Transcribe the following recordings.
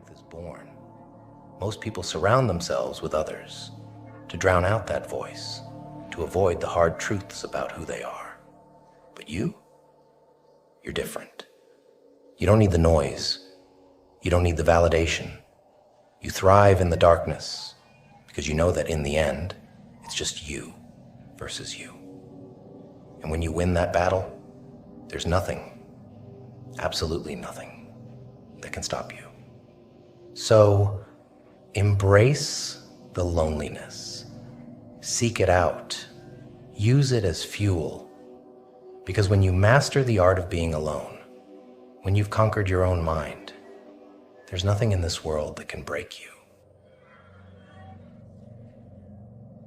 strength is born. Most people surround themselves with others to drown out that voice, to avoid the hard truths about who they are. But you're different. You don't need the noise. You don't need the validation. You thrive in the darkness because you know that in the end, it's just you versus you. And when you win that battle, there's nothing, absolutely nothing, that can stop you. So embrace the loneliness. Seek it out. Use it as fuel. Because when you master the art of being alone, when you've conquered your own mind, there's nothing in this world that can break you.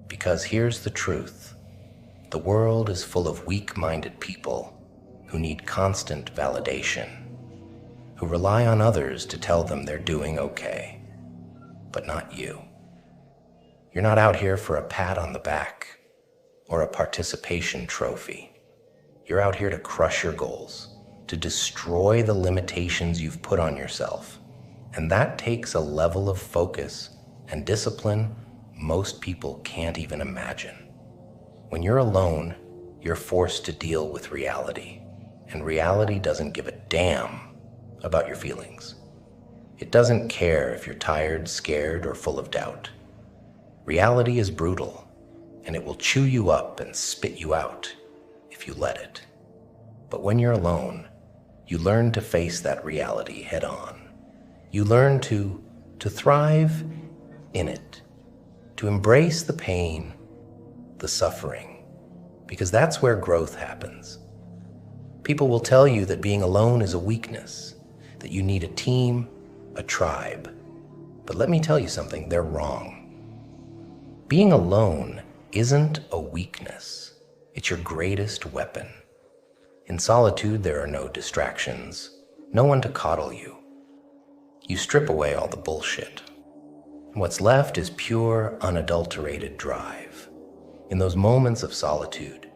Because here's the truth. The world is full of weak-minded people who need constant validation, who rely on others to tell them they're doing okay, but not you. You're not out here for a pat on the back or a participation trophy. You're out here to crush your goals, to destroy the limitations you've put on yourself. And that takes a level of focus and discipline most people can't even imagine. When you're alone, you're forced to deal with reality, and reality doesn't give a damn about your feelings. It doesn't care if you're tired, scared, or full of doubt. Reality is brutal, and it will chew you up and spit you out if you let it. But when you're alone, you learn to face that reality head on. You learn to thrive in it, to embrace the pain, the suffering, because that's where growth happens. People will tell you that being alone is a weakness, that you need a team, a tribe. But let me tell you something, they're wrong. Being alone isn't a weakness. It's your greatest weapon. In solitude, there are no distractions, no one to coddle you. You strip away all the bullshit. What's left is pure, unadulterated drive. In those moments of solitude,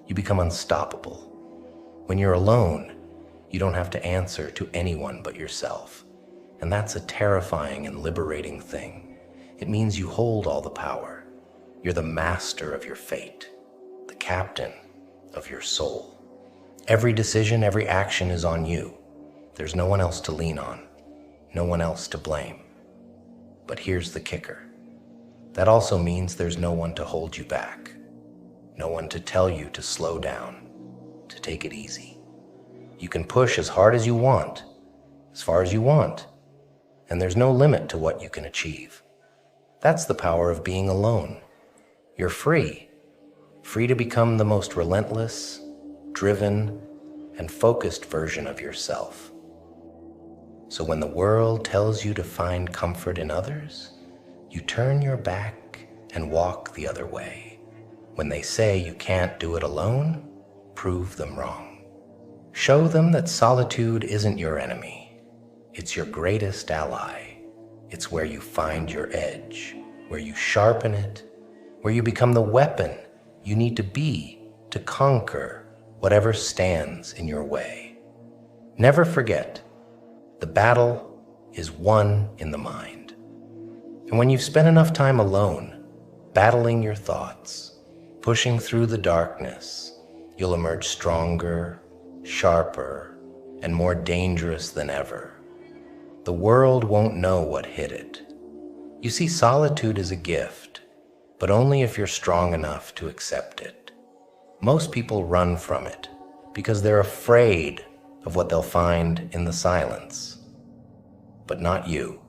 you become unstoppable. When you're alone, you don't have to answer to anyone but yourself. And that's a terrifying and liberating thing. It means you hold all the power. You're the master of your fate, the captain of your soul. Every decision, every action is on you. There's no one else to lean on, no one else to blame. But here's the kicker. That also means there's no one to hold you back, no one to tell you to slow down, to take it easy. You can push as hard as you want, as far as you want, and there's no limit to what you can achieve. That's the power of being alone. You're free to become the most relentless, driven, and focused version of yourself. So when the world tells you to find comfort in others, you turn your back and walk the other way. When they say you can't do it alone, prove them wrong. Show them that solitude isn't your enemy. It's your greatest ally. It's where you find your edge, where you sharpen it, where you become the weapon you need to be to conquer whatever stands in your way. Never forget, the battle is won in the mind. And when you've spent enough time alone, battling your thoughts, pushing through the darkness, you'll emerge stronger, sharper, and more dangerous than ever. The world won't know what hit it. You see, solitude is a gift, but only if you're strong enough to accept it. Most people run from it because they're afraid of what they'll find in the silence. But not you.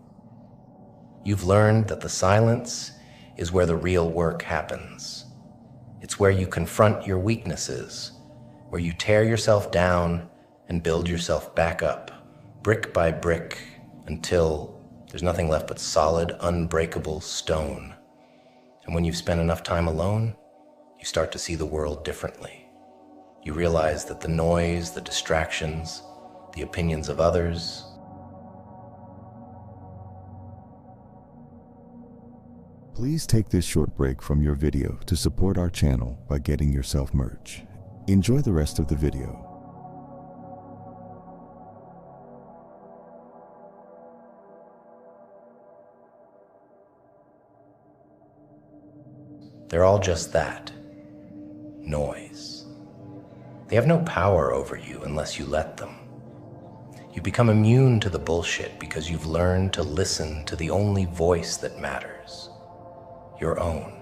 You've learned that the silence is where the real work happens. It's where you confront your weaknesses, where you tear yourself down and build yourself back up, brick by brick, until there's nothing left but solid, unbreakable stone. And when you've spent enough time alone, you start to see the world differently. You realize that the noise, the distractions, the opinions of others, Please take this short break from your video to support our channel by getting yourself merch. Enjoy the rest of the video. They're all just that, noise. They have no power over you unless you let them. You become immune to the bullshit because you've learned to listen to the only voice that matters, your own.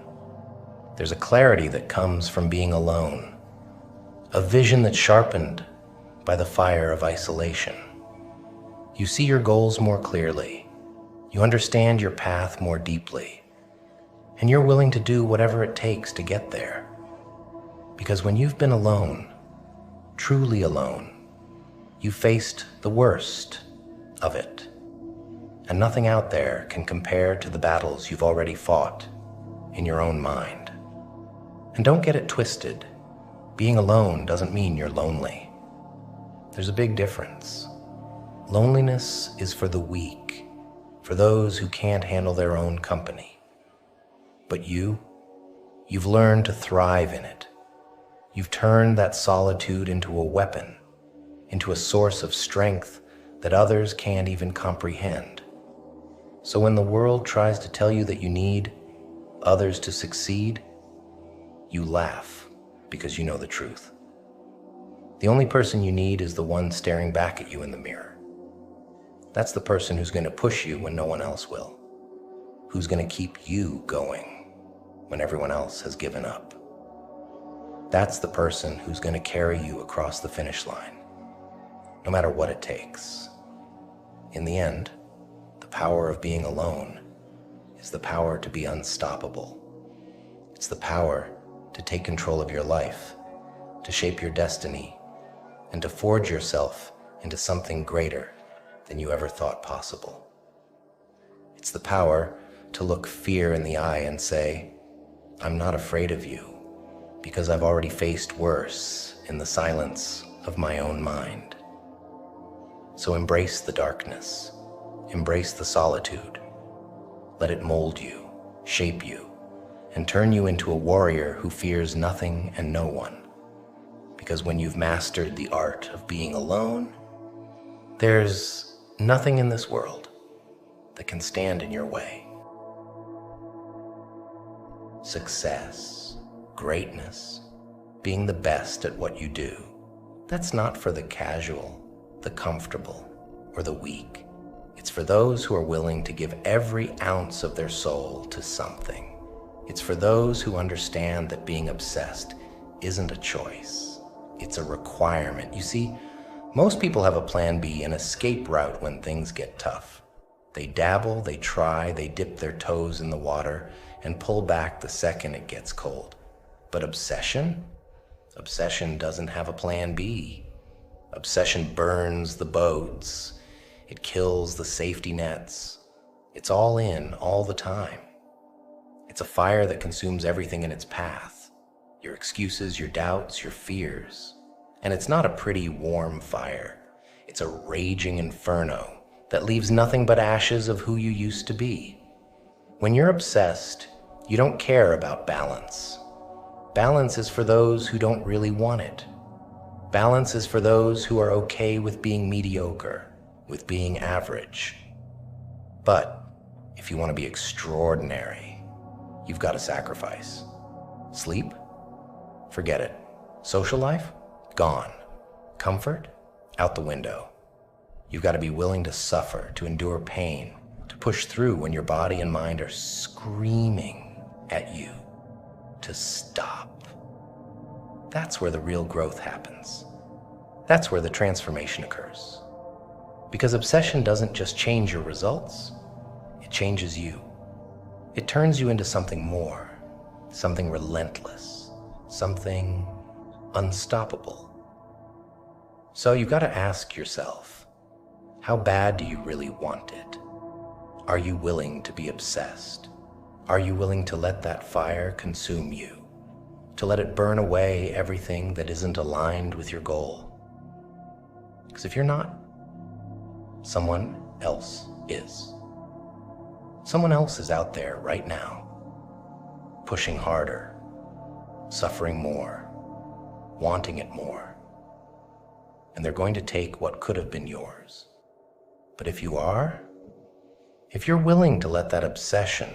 There's a clarity that comes from being alone, a vision that's sharpened by the fire of isolation. You see your goals more clearly, you understand your path more deeply, and you're willing to do whatever it takes to get there. Because when you've been alone, truly alone, you faced the worst of it, and nothing out there can compare to the battles you've already fought in your own mind. And don't get it twisted. Being alone doesn't mean you're lonely. There's a big difference. Loneliness is for the weak, for those who can't handle their own company. But you've learned to thrive in it. You've turned that solitude into a weapon, into a source of strength that others can't even comprehend. So when the world tries to tell you that you need others to succeed, you laugh because you know the truth. The only person you need is the one staring back at you in the mirror. That's the person who's going to push you when no one else will, who's going to keep you going when everyone else has given up. That's the person who's going to carry you across the finish line, no matter what it takes. In the end, the power of being alone is the power to be unstoppable. It's the power to take control of your life, to shape your destiny, and to forge yourself into something greater than you ever thought possible. It's the power to look fear in the eye and say, I'm not afraid of you, because I've already faced worse in the silence of my own mind. So embrace the darkness, embrace the solitude. Let it mold you, shape you, and turn you into a warrior who fears nothing and no one. Because when you've mastered the art of being alone, there's nothing in this world that can stand in your way. Success, greatness, being the best at what you do, that's not for the casual, the comfortable, or the weak. It's for those who are willing to give every ounce of their soul to something. It's for those who understand that being obsessed isn't a choice. It's a requirement. You see, most people have a plan B, an escape route when things get tough. They dabble, they try, they dip their toes in the water and pull back the second it gets cold. But obsession? Obsession doesn't have a plan B. Obsession burns the boats. It kills the safety nets. It's all in, all the time. It's a fire that consumes everything in its path. Your excuses, your doubts, your fears. And it's not a pretty warm fire. It's a raging inferno that leaves nothing but ashes of who you used to be. When you're obsessed, you don't care about balance. Balance is for those who don't really want it. Balance is for those who are okay with being mediocre, with being average. But if you want to be extraordinary, you've got to sacrifice. Sleep? Forget it. Social life? Gone. Comfort? Out the window. You've got to be willing to suffer, to endure pain, to push through when your body and mind are screaming at you to stop. That's where the real growth happens. That's where the transformation occurs. Because obsession doesn't just change your results, it changes you. It turns you into something more, something relentless, something unstoppable. So you've got to ask yourself, how bad do you really want it? Are you willing to be obsessed? Are you willing to let that fire consume you? To let it burn away everything that isn't aligned with your goal? Because if you're not, someone else is. Someone else is out there right now, pushing harder, suffering more, wanting it more. And they're going to take what could have been yours. But if you're willing to let that obsession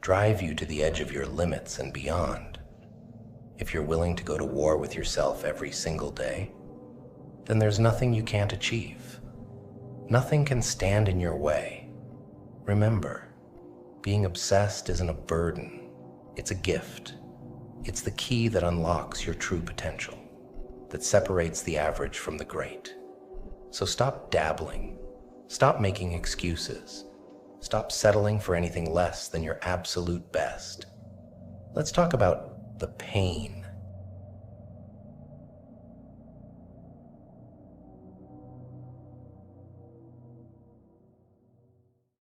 drive you to the edge of your limits and beyond. If you're willing to go to war with yourself every single day, then there's nothing you can't achieve. Nothing can stand in your way. Remember, being obsessed isn't a burden, it's a gift. It's the key that unlocks your true potential, that separates the average from the great. So stop dabbling, stop making excuses, stop settling for anything less than your absolute best. Let's talk about the pain